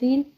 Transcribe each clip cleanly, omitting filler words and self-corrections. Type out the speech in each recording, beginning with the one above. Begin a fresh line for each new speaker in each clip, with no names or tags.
3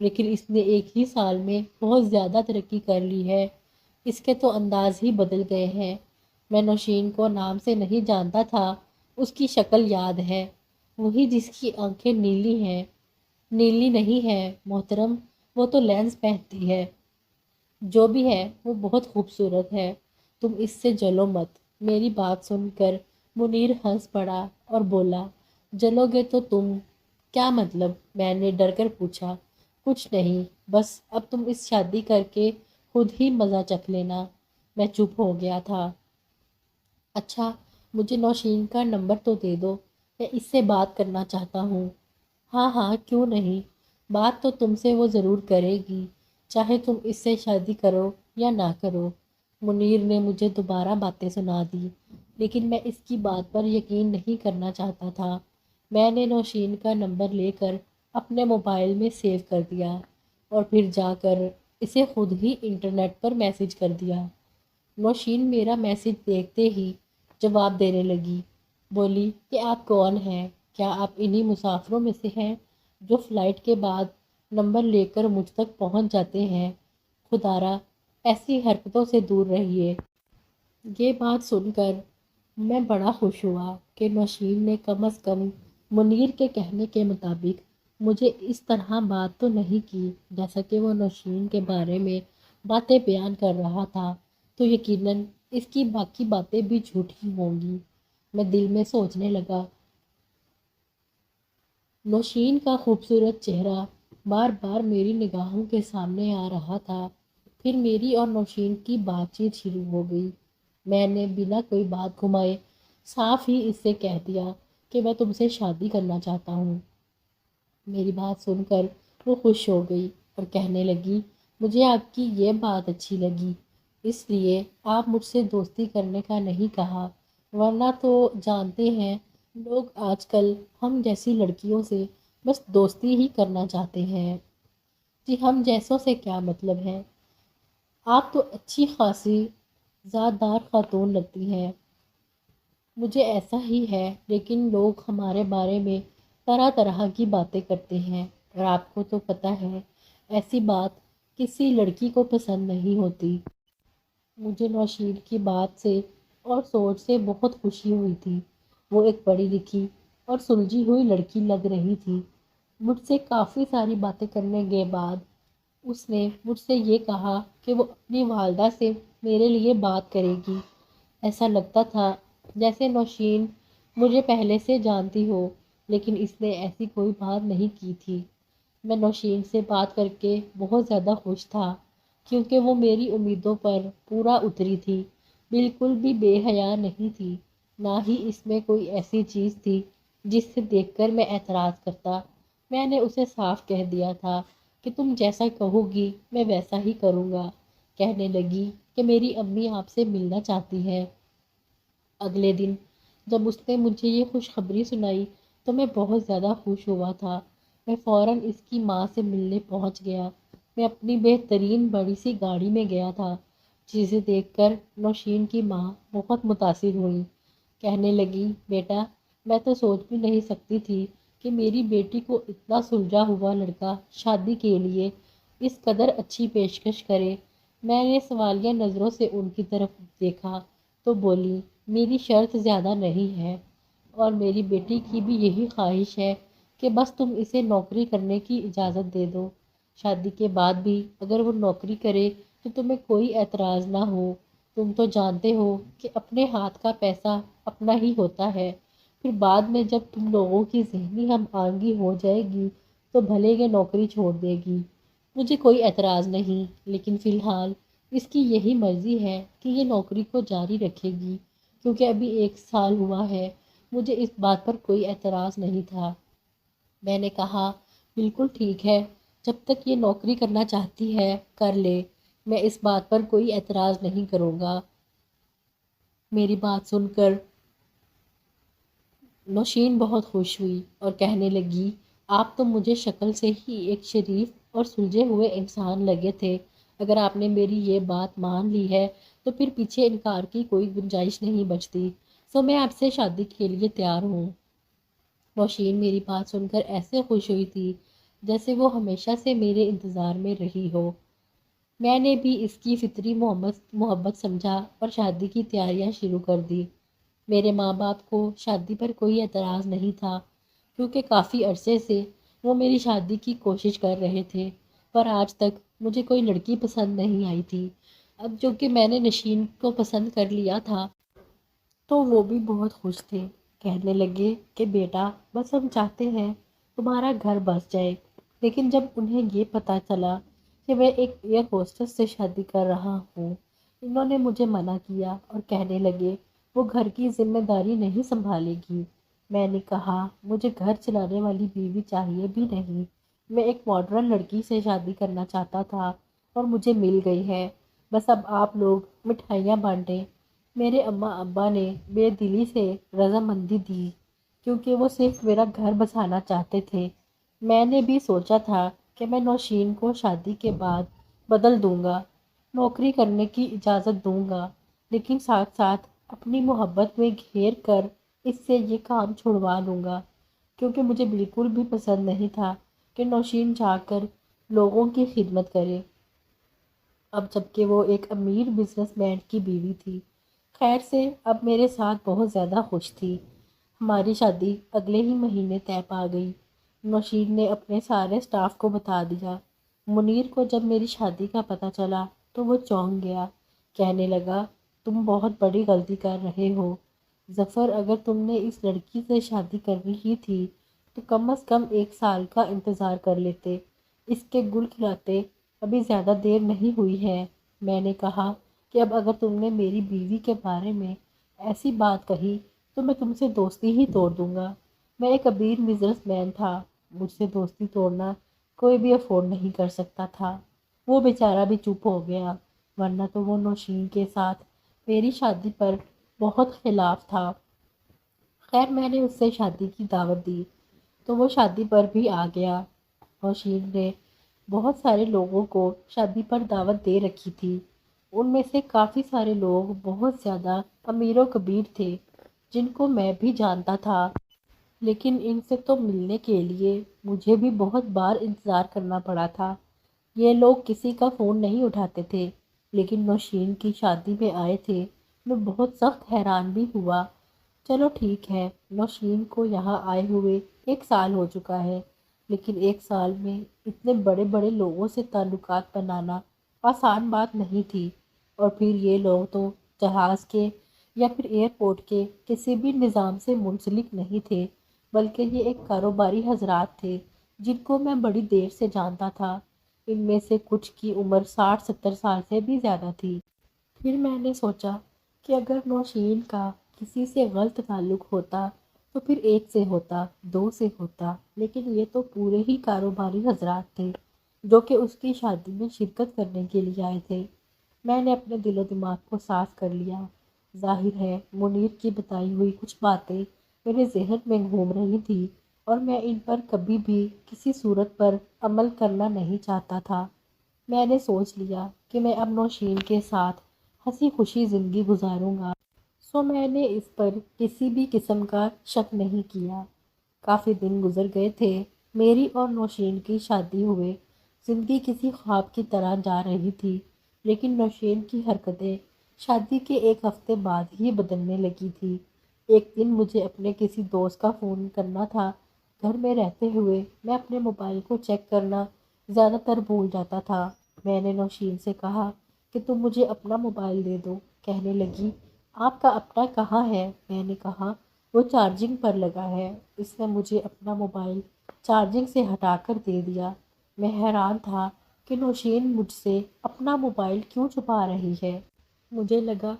لیکن اس نے ایک ہی سال میں بہت زیادہ ترقی کر لی ہے۔ اس کے تو انداز ہی بدل گئے ہیں۔ میں نوشین کو نام سے نہیں جانتا تھا، اس کی شکل یاد ہے، وہی جس کی آنکھیں نیلی ہیں۔ نیلی نہیں ہے محترم، وہ تو لینس پہنتی ہے۔ جو بھی ہے وہ بہت خوبصورت ہے، تم اس سے جلو مت۔ میری بات سن کر منیر ہنس پڑا اور بولا، جلو گے تو تم؟ کیا مطلب؟ میں نے ڈر کر پوچھا۔ کچھ نہیں، بس اب تم اس شادی کر کے خود ہی مزہ چکھ لینا۔ میں چپ ہو گیا تھا۔ اچھا، مجھے نوشین کا نمبر تو دے دو، میں اس سے بات کرنا چاہتا ہوں۔ ہاں ہاں، کیوں نہیں، بات تو تم سے وہ ضرور کرے گی، چاہے تم اس سے شادی کرو یا نہ کرو۔ منیر نے مجھے دوبارہ باتیں سنا دی، لیکن میں اس کی بات پر یقین نہیں کرنا چاہتا تھا۔ میں نے نوشین کا نمبر لے کر اپنے موبائل میں سیو کر دیا اور پھر جا کر اسے خود ہی انٹرنیٹ پر میسج کر دیا۔ نوشین میرا میسج دیکھتے ہی جواب دینے لگی، بولی کہ آپ کون ہیں؟ کیا آپ انہی مسافروں میں سے ہیں جو فلائٹ کے بعد نمبر لے کر مجھ تک پہنچ جاتے ہیں؟ خدارا، ایسی حرکتوں سے دور رہیے۔ یہ بات سن کر میں بڑا خوش ہوا کہ نوشین نے کم از کم منیر کے کہنے کے مطابق مجھے اس طرح بات تو نہیں کی، جیسا کہ وہ نوشین کے بارے میں باتیں بیان کر رہا تھا تو یقیناً اس کی باقی باتیں بھی جھوٹی ہوں گی۔ میں دل میں سوچنے لگا۔ نوشین کا خوبصورت چہرہ بار بار میری نگاہوں کے سامنے آ رہا تھا۔ پھر میری اور نوشین کی بات چیت شروع ہو گئی۔ میں نے بنا کوئی بات گھمائے صاف ہی اس سے کہہ دیا کہ میں تم سے شادی کرنا چاہتا ہوں۔ میری بات سن کر وہ خوش ہو گئی اور کہنے لگی، مجھے آپ کی یہ بات اچھی لگی، اس لیے آپ مجھ سے دوستی کرنے کا نہیں کہا، ورنہ تو جانتے ہیں لوگ آج کل ہم جیسی لڑکیوں سے بس دوستی ہی کرنا چاہتے ہیں۔ جی، ہم جیسوں سے کیا مطلب ہے؟ آپ تو اچھی خاصی ذات دار خاتون لگتی ہیں۔ مجھے ایسا ہی ہے، لیکن لوگ ہمارے بارے میں طرح طرح کی باتیں کرتے ہیں، اور آپ کو تو پتہ ہے ایسی بات کسی لڑکی کو پسند نہیں ہوتی۔ مجھے نوشین کی بات سے اور سوچ سے بہت خوشی ہوئی تھی۔ وہ ایک پڑھی لکھی اور سلجھی ہوئی لڑکی لگ رہی تھی۔ مجھ سے کافی ساری باتیں کرنے کے بعد اس نے مجھ سے یہ کہا کہ وہ اپنی والدہ سے میرے لیے بات کرے گی۔ ایسا لگتا تھا جیسے نوشین مجھے پہلے سے جانتی ہو، لیکن اس نے ایسی کوئی بات نہیں کی تھی۔ میں نوشین سے بات کر کے بہت زیادہ خوش تھا، کیونکہ وہ میری امیدوں پر پورا اتری تھی، بالکل بھی بے حیا نہیں تھی، نہ ہی اس میں کوئی ایسی چیز تھی جس سے دیکھ کر میں اعتراض کرتا۔ میں نے اسے صاف کہہ دیا تھا کہ تم جیسا کہو گی میں ویسا ہی کروں گا۔ کہنے لگی کہ میری امی آپ سے ملنا چاہتی ہیں۔ اگلے دن جب اس نے مجھے یہ خوشخبری سنائی تو میں بہت زیادہ خوش ہوا تھا۔ میں فوراً اس کی ماں سے ملنے پہنچ گیا۔ میں اپنی بہترین بڑی سی گاڑی میں گیا تھا، جسے دیکھ کر نوشین کی ماں بہت متاثر ہوئی۔ کہنے لگی، بیٹا، میں تو سوچ بھی نہیں سکتی تھی کہ میری بیٹی کو اتنا سلجھا ہوا لڑکا شادی کے لیے اس قدر اچھی پیشکش کرے۔ میں نے سوالیہ نظروں سے ان کی طرف دیکھا تو بولی، میری شرط زیادہ نہیں ہے، اور میری بیٹی کی بھی یہی خواہش ہے کہ بس تم اسے نوکری کرنے کی اجازت دے دو۔ شادی کے بعد بھی اگر وہ نوکری کرے تو تمہیں کوئی اعتراض نہ ہو۔ تم تو جانتے ہو کہ اپنے ہاتھ کا پیسہ اپنا ہی ہوتا ہے، پھر بعد میں جب تم لوگوں کی ذہنی ہم آہنگی ہو جائے گی تو بھلے یہ نوکری چھوڑ دے گی۔ مجھے کوئی اعتراض نہیں، لیکن فی الحال اس کی یہی مرضی ہے کہ یہ نوکری کو جاری رکھے گی، کیونکہ ابھی 1 سال ہوا ہے۔ مجھے اس بات پر کوئی اعتراض نہیں تھا۔ میں نے کہا، بالکل ٹھیک ہے، جب تک یہ نوکری کرنا چاہتی ہے کر لے، میں اس بات پر کوئی اعتراض نہیں کروں گا۔ میری بات سن کر نوشین بہت خوش ہوئی اور کہنے لگی، آپ تو مجھے شکل سے ہی ایک شریف اور سلجھے ہوئے انسان لگے تھے۔ اگر آپ نے میری یہ بات مان لی ہے تو پھر پیچھے انکار کی کوئی گنجائش نہیں بچتی، سو میں آپ سے شادی کے لیے تیار ہوں۔ نوشین میری بات سن کر ایسے خوش ہوئی تھی جیسے وہ ہمیشہ سے میرے انتظار میں رہی ہو۔ میں نے بھی اس کی فطری محبت سمجھا اور شادی کی تیاریاں شروع کر دی۔ میرے ماں باپ کو شادی پر کوئی اعتراض نہیں تھا، کیونکہ کافی عرصے سے وہ میری شادی کی کوشش کر رہے تھے، پر آج تک مجھے کوئی لڑکی پسند نہیں آئی تھی۔ اب جو کہ میں نے نشین کو پسند کر لیا تھا تو وہ بھی بہت خوش تھے۔ کہنے لگے کہ بیٹا، بس ہم چاہتے ہیں تمہارا گھر بس جائے۔ لیکن جب انہیں یہ پتہ چلا کہ میں ایک ایئر ہوسٹس سے شادی کر رہا ہوں، انہوں نے مجھے منع کیا اور کہنے لگے وہ گھر کی ذمہ داری نہیں سنبھالے گی۔ میں نے کہا مجھے گھر چلانے والی بیوی چاہیے بھی نہیں، میں ایک ماڈرن لڑکی سے شادی کرنا چاہتا تھا اور مجھے مل گئی ہے، بس اب آپ لوگ مٹھائیاں بانٹیں۔ میرے اماں ابا نے بے دلی سے رضامندی دی، کیونکہ وہ صرف میرا گھر بسانا چاہتے تھے۔ میں نے بھی سوچا تھا کہ میں نوشین کو شادی کے بعد بدل دوں گا، نوکری کرنے کی اجازت دوں گا، لیکن ساتھ ساتھ اپنی محبت میں گھیر کر اس سے یہ کام چھڑوا لوں گا، کیونکہ مجھے بالکل بھی پسند نہیں تھا کہ نوشین جا کر لوگوں کی خدمت کرے، اب جب کہ وہ ایک امیر بزنس مین کی بیوی تھی۔ خیر سے اب میرے ساتھ بہت زیادہ خوش تھی۔ ہماری شادی اگلے ہی مہینے طے پا گئی۔ نوشین نے اپنے سارے سٹاف کو بتا دیا۔ منیر کو جب میری شادی کا پتہ چلا تو وہ چونک گیا، کہنے لگا تم بہت بڑی غلطی کر رہے ہو ظفر، اگر تم نے اس لڑکی سے شادی کرنی ہی تھی تو کم از کم 1 سال کا انتظار کر لیتے، اس کے گل کھلاتے ابھی زیادہ دیر نہیں ہوئی ہے۔ میں نے کہا کہ اب اگر تم نے میری بیوی کے بارے میں ایسی بات کہی تو میں تم سے دوستی ہی توڑ دوں گا۔ میں ایک امیر بزنس مین تھا، مجھ سے دوستی توڑنا کوئی بھی افورڈ نہیں کر سکتا تھا۔ وہ بیچارہ بھی چپ ہو گیا، ورنہ تو وہ نوشین کے ساتھ میری شادی پر بہت خلاف تھا۔ خیر میں نے اس سے شادی کی دعوت دی تو وہ شادی پر بھی آ گیا۔ نوشین نے بہت سارے لوگوں کو شادی پر دعوت دے رکھی تھی، ان میں سے کافی سارے لوگ بہت زیادہ امیر و کبیر تھے جن کو میں بھی جانتا تھا، لیکن ان سے تو ملنے کے لیے مجھے بھی بہت بار انتظار کرنا پڑا تھا۔ یہ لوگ کسی کا فون نہیں اٹھاتے تھے، لیکن نوشین کی شادی میں آئے تھے۔ میں بہت سخت حیران بھی ہوا۔ چلو ٹھیک ہے، نوشین کو یہاں آئے ہوئے 1 سال ہو چکا ہے، لیکن 1 سال میں اتنے بڑے بڑے لوگوں سے تعلقات بنانا آسان بات نہیں تھی، اور پھر یہ لوگ تو جہاز کے یا پھر ایئرپورٹ کے کسی بھی نظام سے منسلک نہیں تھے، بلکہ یہ ایک کاروباری حضرات تھے جن کو میں بڑی دیر سے جانتا تھا۔ ان میں سے کچھ کی عمر 60-70 سال سے بھی زیادہ تھی۔ پھر میں نے سوچا کہ اگر نوشین کا کسی سے غلط تعلق ہوتا تو پھر 1 سے ہوتا، 2 سے ہوتا، لیکن یہ تو پورے ہی کاروباری حضرات تھے جو کہ اس کی شادی میں شرکت کرنے کے لیے آئے تھے۔ میں نے اپنے دل و دماغ کو صاف کر لیا۔ ظاہر ہے منیر کی بتائی ہوئی کچھ باتیں میرے ذہن میں گھوم رہی تھی اور میں ان پر کبھی بھی کسی صورت پر عمل کرنا نہیں چاہتا تھا۔ میں نے سوچ لیا کہ میں اب نوشین کے ساتھ ہنسی خوشی زندگی گزاروں گا، سو میں نے اس پر کسی بھی قسم کا شک نہیں کیا۔ کافی دن گزر گئے تھے، میری اور نوشین کی شادی ہوئے زندگی کسی خواب کی طرح جا رہی تھی، لیکن نوشین کی حرکتیں شادی کے 1 ہفتے بعد ہی بدلنے لگی تھی۔ ایک دن مجھے اپنے کسی دوست کا فون کرنا تھا۔ گھر میں رہتے ہوئے میں اپنے موبائل کو چیک کرنا زیادہ تر بھول جاتا تھا۔ میں نے نوشین سے کہا کہ تم مجھے اپنا موبائل دے دو۔ کہنے لگی آپ کا اپنا کہاں ہے؟ میں نے کہا وہ چارجنگ پر لگا ہے۔ اس نے مجھے اپنا موبائل چارجنگ سے ہٹا کر دے دیا۔ میں حیران تھا کہ نوشین مجھ سے اپنا موبائل کیوں چھپا رہی ہے۔ مجھے لگا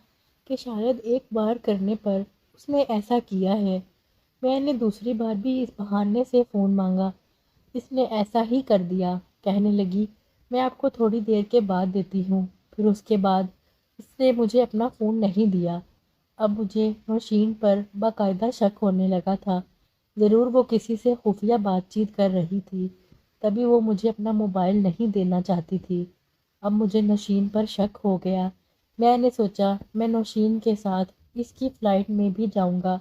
کہ شاید ایک بار کرنے پر اس نے ایسا کیا ہے۔ میں نے دوسری بار بھی اس بہانے سے فون مانگا، اس نے ایسا ہی کر دیا۔ کہنے لگی میں آپ کو تھوڑی دیر کے بعد دیتی ہوں۔ پھر اس کے بعد اس نے مجھے اپنا فون نہیں دیا۔ اب مجھے نوشین پر باقاعدہ شک ہونے لگا تھا، ضرور وہ کسی سے خفیہ بات چیت کر رہی تھی، تبھی وہ مجھے اپنا موبائل نہیں دینا چاہتی تھی۔ اب مجھے نوشین پر شک ہو گیا۔ میں نے سوچا میں نوشین کے ساتھ اس کی فلائٹ میں بھی جاؤں گا۔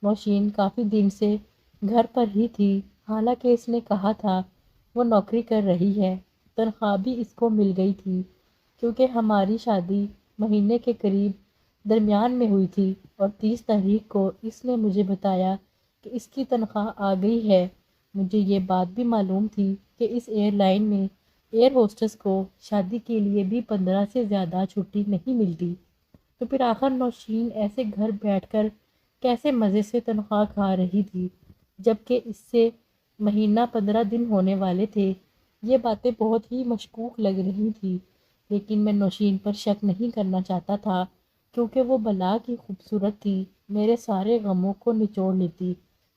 نوشین کافی دن سے گھر پر ہی تھی، حالانکہ اس نے کہا تھا وہ نوکری کر رہی ہے، تنخواہ بھی اس کو مل گئی تھی کیونکہ ہماری شادی مہینے کے قریب درمیان میں ہوئی تھی اور 30 تاریخ کو اس نے مجھے بتایا کہ اس کی تنخواہ آ گئی ہے۔ مجھے یہ بات بھی معلوم تھی کہ اس ایئر لائن میں ایئر ہوسٹس کو شادی کے لیے بھی 15 سے زیادہ چھٹی نہیں ملتی، تو پھر آخر نوشین ایسے گھر بیٹھ کر کیسے مزے سے تنخواہ کھا رہی تھی جبکہ اس سے مہینہ 15 دن ہونے والے تھے۔ یہ باتیں بہت ہی مشکوک لگ رہی تھی، لیکن میں نوشین پر شک نہیں کرنا چاہتا تھا کیونکہ وہ بلا کی خوبصورت تھی، میرے سارے غموں کو نچوڑ لیتی۔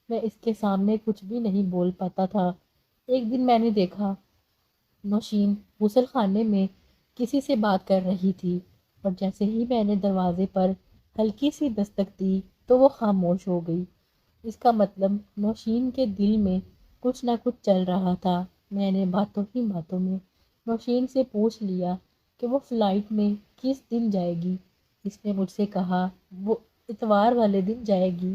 میں اس کے سامنے کچھ بھی نہیں بول پاتا تھا۔ ایک دن میں نے دیکھا نوشین غسل خانے میں کسی سے بات کر رہی تھی اور جیسے ہی میں نے دروازے پر ہلکی سی دستک دی تو وہ خاموش ہو گئی۔ اس کا مطلب نوشین کے دل میں کچھ نہ کچھ چل رہا تھا۔ میں نے باتوں ہی باتوں میں نوشین سے پوچھ لیا کہ وہ فلائٹ میں کس دن جائے گی۔ اس نے مجھ سے کہا وہ اتوار والے دن جائے گی۔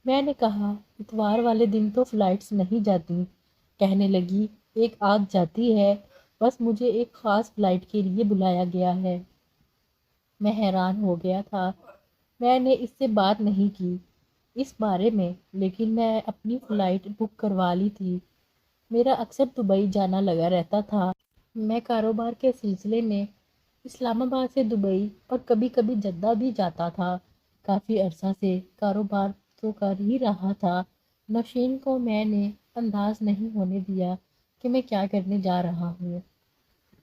میں نے کہا اتوار والے دن تو فلائٹس نہیں جاتی۔ کہنے لگی ایک آدھ جاتی ہے، بس مجھے ایک خاص فلائٹ کے لیے بلایا گیا ہے۔ میں حیران ہو گیا تھا۔ میں نے اس سے بات نہیں کی اس بارے میں، لیکن میں اپنی فلائٹ بک کروا لی تھی۔ میرا اکثر دبئی جانا لگا رہتا تھا۔ میں کاروبار کے سلسلے میں اسلام آباد سے دبئی اور کبھی کبھی جدہ بھی جاتا تھا۔ کافی عرصہ سے کاروبار تو کر ہی رہا تھا۔ نوشین کو میں نے انداز نہیں ہونے دیا کہ میں کیا کرنے جا رہا ہوں۔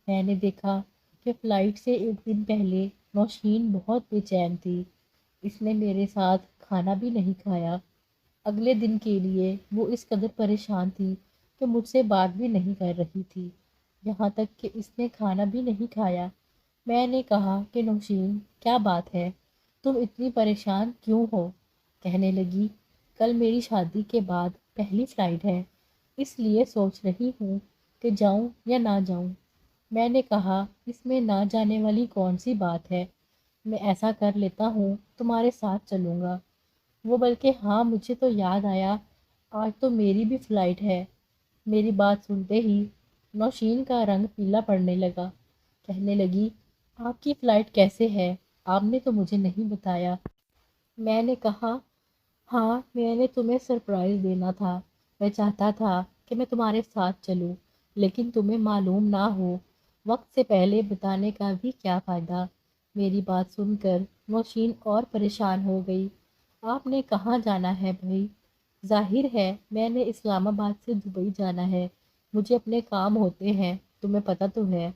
میں نے دیکھا کہ فلائٹ سے ایک دن پہلے نوشین بہت بے چین تھی۔ اس نے میرے ساتھ کھانا بھی نہیں کھایا۔ اگلے دن کے لیے وہ اس قدر پریشان تھی کہ مجھ سے بات بھی نہیں کر رہی تھی، یہاں تک کہ اس نے کھانا بھی نہیں کھایا۔ میں نے کہا کہ نوشین کیا بات ہے، تم اتنی پریشان کیوں ہو؟ کہنے لگی کل میری شادی کے بعد پہلی فلائٹ ہے، اس لیے سوچ رہی ہوں کہ جاؤں یا نہ جاؤں۔ میں نے کہا اس میں نہ جانے والی کون سی بات ہے، میں ایسا کر لیتا ہوں تمہارے ساتھ چلوں گا۔ وہ بلکہ ہاں مجھے تو یاد آیا آج تو میری بھی فلائٹ ہے۔ میری بات سنتے ہی نوشین کا رنگ پیلا پڑنے لگا۔ کہنے لگی آپ کی فلائٹ کیسے ہے؟ آپ نے تو مجھے نہیں بتایا۔ میں نے کہا ہاں میں نے تمہیں سرپرائز دینا تھا، میں چاہتا تھا کہ میں تمہارے ساتھ چلوں لیکن تمہیں معلوم نہ ہو، وقت سے پہلے بتانے کا بھی کیا فائدہ۔ میری بات سن کر نوشین اور پریشان ہو گئی۔ آپ نے کہاں جانا ہے بھائی؟ ظاہر ہے میں نے اسلام آباد سے دبئی جانا ہے، مجھے اپنے کام ہوتے ہیں، تمہیں پتہ تو ہے۔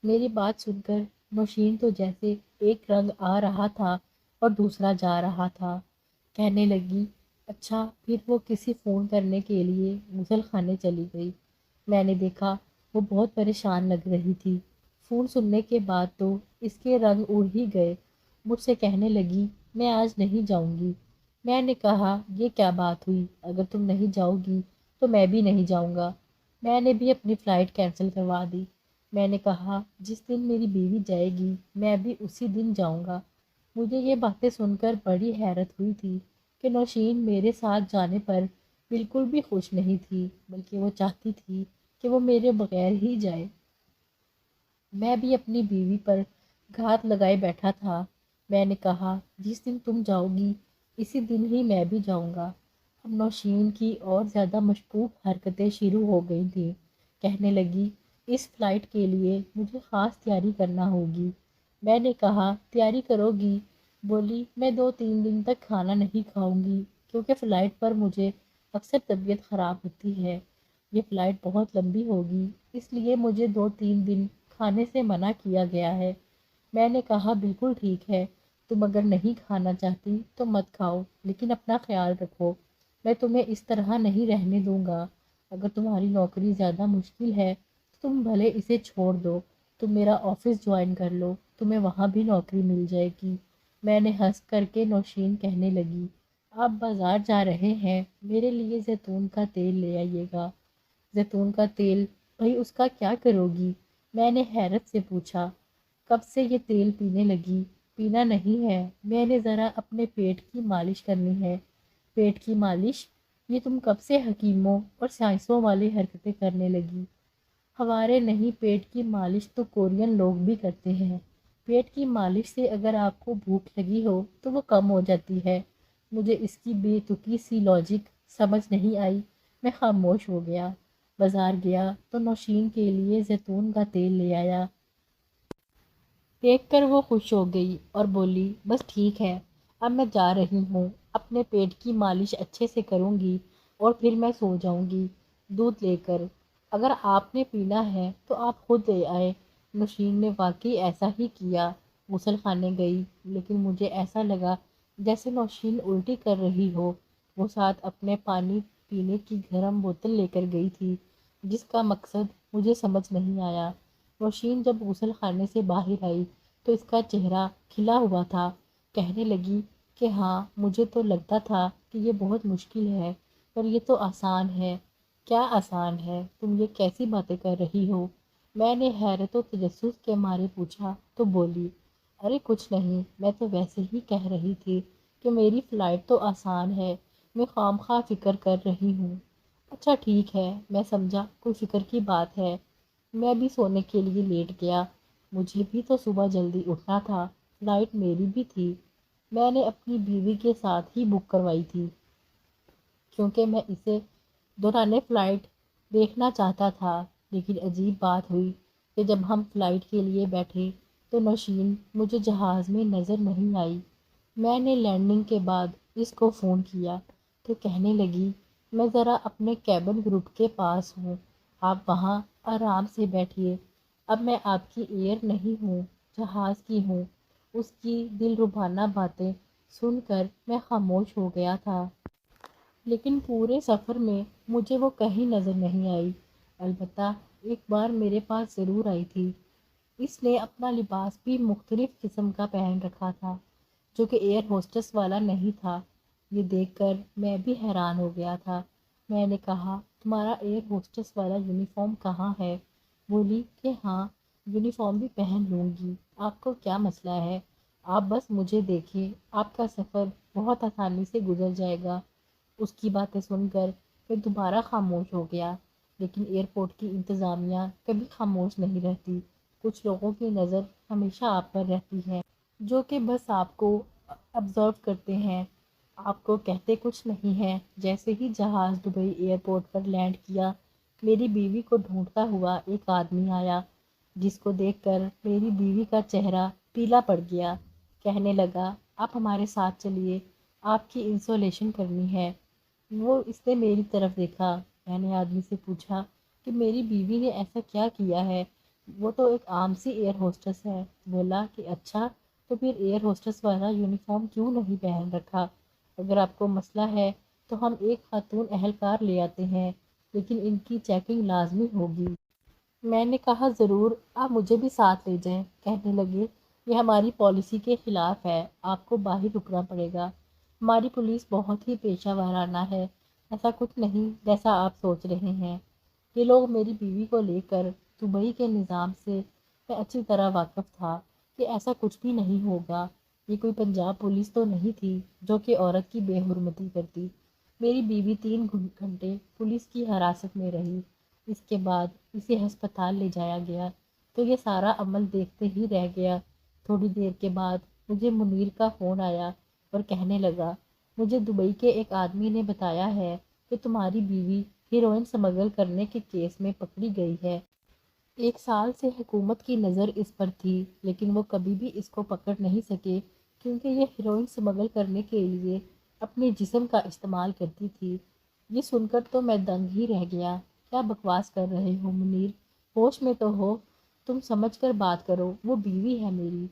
میری بات سن کر نوشین تو جیسے ایک رنگ آ رہا تھا اور دوسرا جا رہا تھا۔ کہنے لگی اچھا پھر وہ کسی فون کرنے کے لیے غسل خانے چلی گئی۔ میں نے دیکھا وہ بہت پریشان لگ رہی تھی۔ فون سننے کے بعد تو اس کے رنگ اڑ ہی گئے۔ مجھ سے کہنے لگی میں آج نہیں جاؤں گی۔ میں نے کہا یہ کیا بات ہوئی، اگر تم نہیں جاؤ گی تو میں بھی نہیں جاؤں گا۔ میں نے بھی اپنی فلائٹ کینسل کروا دی۔ میں نے کہا جس دن میری بیوی جائے گی میں بھی اسی دن جاؤں گا۔ مجھے یہ باتیں سن کر بڑی حیرت ہوئی تھی کہ نوشین میرے ساتھ جانے پر بالکل بھی خوش نہیں تھی، بلکہ وہ چاہتی تھی کہ وہ میرے بغیر ہی جائے۔ میں بھی اپنی بیوی پر گھات لگائے بیٹھا تھا۔ میں نے کہا جس دن تم جاؤ گی اسی دن ہی میں بھی جاؤں گا۔ اب نوشین کی اور زیادہ مشکوک حرکتیں شروع ہو گئی تھیں۔ کہنے لگی اس فلائٹ کے لیے مجھے خاص تیاری کرنا ہوگی۔ میں نے کہا تیاری کرو گی؟ بولی میں 2-3 دن تک کھانا نہیں کھاؤں گی کیونکہ فلائٹ پر مجھے اکثر طبیعت خراب ہوتی ہے۔ یہ فلائٹ بہت لمبی ہوگی اس لیے مجھے 2-3 دن کھانے سے منع کیا گیا ہے۔ میں نے کہا بالکل ٹھیک ہے، تم اگر نہیں کھانا چاہتی تو مت کھاؤ لیکن اپنا خیال رکھو، میں تمہیں اس طرح نہیں رہنے دوں گا۔ اگر تمہاری نوکری زیادہ مشکل ہے تو تم بھلے اسے چھوڑ دو، تم میرا آفس جوائن کر لو، تمہیں وہاں بھی نوکری مل جائے گی۔ میں نے ہنس کر کے نوشین کہنے لگی آپ بازار جا رہے ہیں، میرے لیے زیتون کا تیل لے آئیے گا۔ زیتون کا تیل بھائی اس کا کیا کرو گی؟ میں نے حیرت سے پوچھا۔ کب سے یہ تیل پینے لگی؟ پینا نہیں ہے، میں نے ذرا اپنے پیٹ کی مالش کرنی ہے۔ پیٹ کی مالش؟ یہ تم کب سے حکیموں اور سائنسوں والی حرکتیں کرنے لگی؟ ہمارے نہیں، پیٹ کی مالش تو کورین لوگ بھی کرتے ہیں۔ پیٹ کی مالش سے اگر آپ کو بھوک لگی ہو تو وہ کم ہو جاتی ہے۔ مجھے اس کی بے تکی سی لاجک سمجھ نہیں آئی۔ میں خاموش ہو گیا۔ بازار گیا تو نوشین کے لیے زیتون کا تیل لے آیا۔ دیکھ کر وہ خوش ہو گئی اور بولی، بس ٹھیک ہے، اب میں جا رہی ہوں، اپنے پیٹ کی مالش اچھے سے کروں گی اور پھر میں سو جاؤں گی دودھ لے کر۔ اگر آپ نے پینا ہے تو آپ خود لے آئے۔ نوشین نے واقعی ایسا ہی کیا، غسل خانے گئی، لیکن مجھے ایسا لگا جیسے نوشین الٹی کر رہی ہو۔ وہ ساتھ اپنے پانی پینے کی گرم بوتل لے کر گئی تھی، جس کا مقصد مجھے سمجھ نہیں آیا۔ نوشین جب غسل خانے سے باہر آئی تو اس کا چہرہ کھلا ہوا تھا۔ کہنے لگی کہ ہاں، مجھے تو لگتا تھا کہ یہ بہت مشکل ہے، پر یہ تو آسان ہے۔ کیا آسان ہے؟ تم یہ کیسی باتیں کر رہی ہو؟ میں نے حیرت و تجسس کے مارے پوچھا تو بولی، ارے کچھ نہیں، میں تو ویسے ہی کہہ رہی تھی کہ میری فلائٹ تو آسان ہے، میں خواہ فکر کر رہی ہوں۔ اچھا ٹھیک ہے، میں سمجھا کوئی فکر کی بات ہے۔ میں بھی سونے کے لیے لیٹ گیا۔ مجھے بھی تو صبح جلدی اٹھنا تھا، فلائٹ میری بھی تھی۔ میں نے اپنی بیوی کے ساتھ ہی بک کروائی تھی، کیونکہ میں اسے دوران فلائٹ دیکھنا چاہتا تھا۔ لیکن عجیب بات ہوئی کہ جب ہم فلائٹ کے لیے بیٹھے تو نوشین مجھے جہاز میں نظر نہیں آئی۔ میں نے لینڈنگ کے بعد اس کو فون کیا تو کہنے لگی، میں ذرا اپنے کیبن گروپ کے پاس ہوں، آپ وہاں آرام سے بیٹھیے۔ اب میں آپ کی ایئر نہیں ہوں، جہاز کی ہوں۔ اس کی دلربانہ باتیں سن کر میں خاموش ہو گیا تھا۔ لیکن پورے سفر میں مجھے وہ کہیں نظر نہیں آئی۔ البتہ ایک بار میرے پاس ضرور آئی تھی۔ اس نے اپنا لباس بھی مختلف قسم کا پہن رکھا تھا، جو کہ ایئر ہوسٹس والا نہیں تھا۔ یہ دیکھ کر میں بھی حیران ہو گیا تھا۔ میں نے کہا، تمہارا ایئر ہوسٹس والا یونیفارم کہاں ہے؟ بولی کہ ہاں، یونیفارم بھی پہن لوں گی، آپ کو کیا مسئلہ ہے؟ آپ بس مجھے دیکھیں، آپ کا سفر بہت آسانی سے گزر جائے گا۔ اس کی باتیں سن کر میں دوبارہ خاموش ہو گیا۔ لیکن ایئرپورٹ کی انتظامیہ کبھی خاموش نہیں رہتی۔ کچھ لوگوں کی نظر ہمیشہ آپ پر رہتی ہے، جو کہ بس آپ کو آبزرو کرتے ہیں، آپ کو کہتے کچھ نہیں ہیں۔ جیسے ہی جہاز دبئی ایئرپورٹ پر لینڈ کیا، میری بیوی کو ڈھونڈتا ہوا ایک آدمی آیا، جس کو دیکھ کر میری بیوی کا چہرہ پیلا پڑ گیا۔ کہنے لگا، آپ ہمارے ساتھ چلیے، آپ کی انسولیشن کرنی ہے۔ وہ اس نے میری طرف دیکھا۔ میں نے آدمی سے پوچھا کہ میری بیوی نے ایسا کیا کیا ہے، وہ تو ایک عام سی ایئر ہوسٹس ہے۔ بولا کہ اچھا، تو پھر ایئر ہوسٹس والا یونیفارم کیوں نہیں پہن رکھا؟ اگر آپ کو مسئلہ ہے تو ہم ایک خاتون اہلکار لے آتے ہیں، لیکن ان کی چیکنگ لازمی ہوگی۔ میں نے کہا ضرور، آپ مجھے بھی ساتھ لے جائیں۔ کہنے لگے، یہ ہماری پالیسی کے خلاف ہے، آپ کو باہر رکنا پڑے گا۔ ہماری پولیس بہت ہی پیشہ ورانہ ہے، ایسا کچھ نہیں جیسا آپ سوچ رہے ہیں۔ یہ لوگ میری بیوی کو لے کر دبئی کے نظام سے میں اچھی طرح واقف تھا کہ ایسا کچھ بھی نہیں ہوگا۔ یہ کوئی پنجاب پولیس تو نہیں تھی جو کہ عورت کی بے حرمتی کرتی۔ میری بیوی 3 گھنٹے پولیس کی حراست میں رہی۔ اس کے بعد اسے ہسپتال لے جایا گیا تو یہ سارا عمل دیکھتے ہی رہ گیا۔ تھوڑی دیر کے بعد مجھے منیر کا فون آیا اور کہنے لگا، مجھے دبئی کے ایک آدمی نے بتایا ہے کہ تمہاری بیوی ہیروئن سمگل کرنے کے کیس میں پکڑی گئی ہے۔ 1 سال سے حکومت کی نظر اس پر تھی، لیکن وہ کبھی بھی اس کو پکڑ نہیں سکے، کیونکہ یہ ہیروئن سمگل کرنے کے لیے اپنے جسم کا استعمال کرتی تھی۔ یہ سن کر تو میں دنگ ہی رہ گیا۔ کیا بکواس کر رہے ہو منیر؟ ہوش میں تو ہو، تم سمجھ کر بات کرو، وہ بیوی ہے میری۔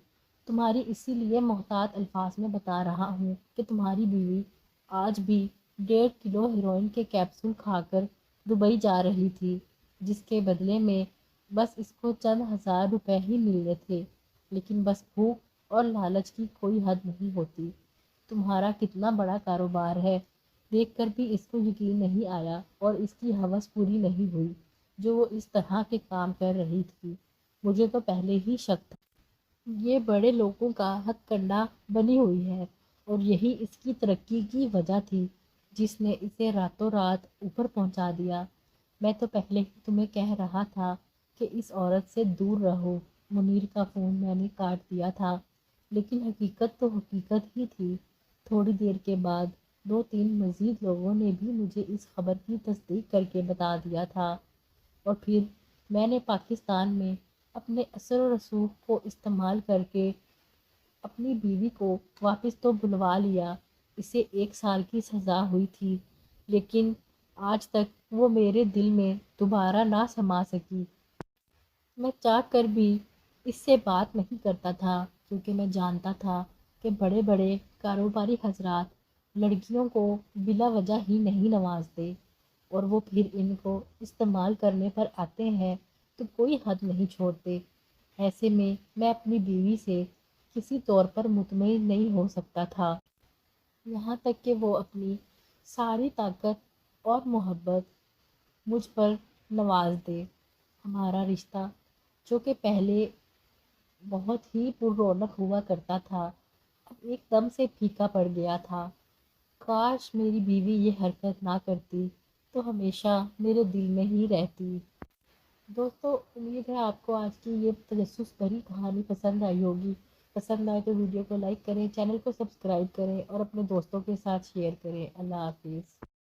تمہاری اسی لیے محتاط الفاظ میں بتا رہا ہوں کہ تمہاری بیوی آج بھی 1.5 کلو ہیروئن کے کیپسول کھا کر دبئی جا رہی تھی، جس کے بدلے میں بس اس کو چند ہزار روپے ہی ملنے تھے۔ لیکن بس بھوک اور لالچ کی کوئی حد نہیں ہوتی۔ تمہارا کتنا بڑا کاروبار ہے، دیکھ کر بھی اس کو یقین نہیں آیا اور اس کی ہوس پوری نہیں ہوئی جو وہ اس طرح کے کام کر رہی تھی۔ مجھے تو پہلے ہی شک تھا، یہ بڑے لوگوں کا ہتھ کنڈا بنی ہوئی ہے، اور یہی اس کی ترقی کی وجہ تھی جس نے اسے راتوں رات اوپر پہنچا دیا۔ میں تو پہلے ہی تمہیں کہہ رہا تھا کہ اس عورت سے دور رہو۔ منیر کا فون میں نے کاٹ دیا تھا، لیکن حقیقت تو حقیقت ہی تھی۔ تھوڑی دیر کے بعد 2-3 مزید لوگوں نے بھی مجھے اس خبر کی تصدیق کر کے بتا دیا تھا، اور پھر میں نے پاکستان میں اپنے اثر و رسوخ کو استعمال کر کے اپنی بیوی کو واپس تو بلوا لیا۔ اسے 1 سال کی سزا ہوئی تھی، لیکن آج تک وہ میرے دل میں دوبارہ نہ سما سکی۔ میں چاہ کر بھی اس سے بات نہیں کرتا تھا، کیونکہ میں جانتا تھا کہ بڑے بڑے کاروباری حضرات لڑکیوں کو بلا وجہ ہی نہیں نوازتے، اور وہ پھر ان کو استعمال کرنے پر آتے ہیں تو کوئی حد نہیں چھوڑتے۔ ایسے میں اپنی بیوی سے کسی طور پر مطمئن نہیں ہو سکتا تھا، یہاں تک کہ وہ اپنی ساری طاقت اور محبت مجھ پر نواز دے۔ ہمارا رشتہ، جو کہ پہلے بہت ہی پر رونق ہوا کرتا تھا، اب ایک دم سے پھیکا پڑ گیا تھا۔ کاش میری بیوی یہ حرکت نہ کرتی تو ہمیشہ میرے دل میں ہی رہتی۔ دوستو، امید ہے آپ کو آج کی یہ تجسس بھری کہانی پسند آئی ہوگی۔ پسند آئے تو ویڈیو کو لائک کریں، چینل کو سبسکرائب کریں اور اپنے دوستوں کے ساتھ شیئر کریں۔ اللہ حافظ۔